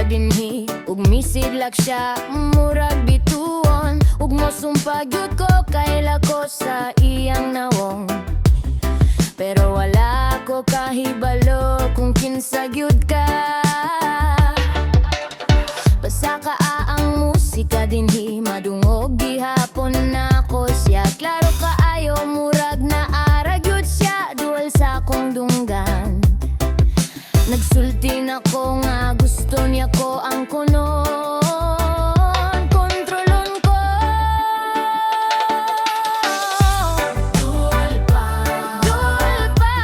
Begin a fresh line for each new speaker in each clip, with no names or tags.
dinhi ug misidlak siya murag bituon. Ug mosumpag yun ko kaila ko sa iyang nawong. Pero wala ko kahibalo kung kinsa gyud ka. Basta ang musika dinhi madungog gihapon nako siya. Klaro kaayo murag na ara gyud siya duol sa akong dunggan. Nagsulti na ko nga gusto niya ko ang kunon. Kontrolon ko. Duol pa, duol pa.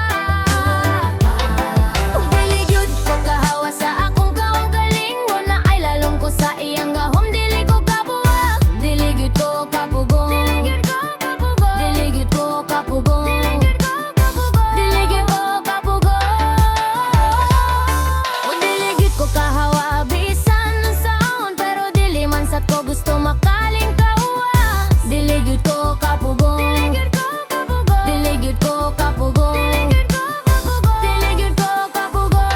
Kung dili gyud ko kahawa sa akong kaugaling, na ay lalong ko sa iyang gahom. Dili ko kabuwag, dili gyud ko kapugong. Dili gyud ko kapugong, dili gyud ko kapugong. Kahawa bisan ng sound, pero dili man sad ko gusto makaling kauwa. Dili gyud ko kapugong, dili gyud ko kapugong, dili gyud ko kapugong.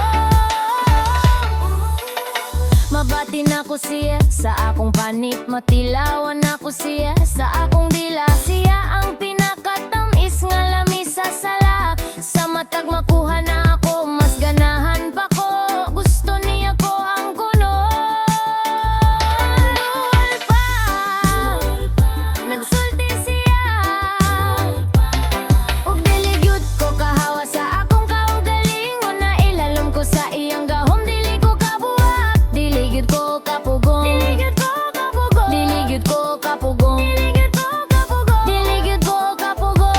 Mabati na ko siya sa akong panit, matilawan na ko siya sa akong dila. Siya ang pinakatamis nga lamis sa sala. Sa matag makuha na ako, mas ganahan pa ko. Gusto niya ko ang kunon. Duol pa, nagsulti siya. Ug dili gyud ko kahawa sa akong kaugaling, na ilalom ko sa iyang gahom. Dili ko kabuwag, dili gyud ko kapugong. Dili gyud ko kapugong, dili gyud ko kapugong. Dili gyud ko kapugong, dili gyud ko kapugong.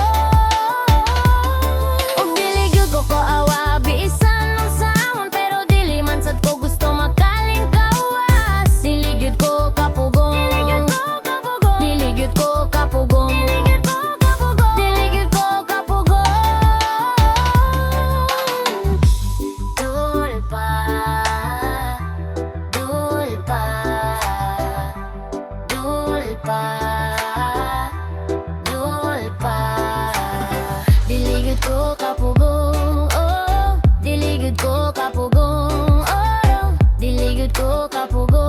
Ug dili gyud ko kaawa bisan ng sound, pero dili man sad ko gusto makaling kawas. Dili gyud ko kapugong, dili gyud ko kapugong, dili gyud ko kapugong, dili gyud ko kapugong, dili gyud ko kapugong. Duol pa, duol pa, duol pa, duol pa. Dili gyud ko kapugong, oh. Dili gyud ko kapugong, oh. Dili gyud ko kapugong.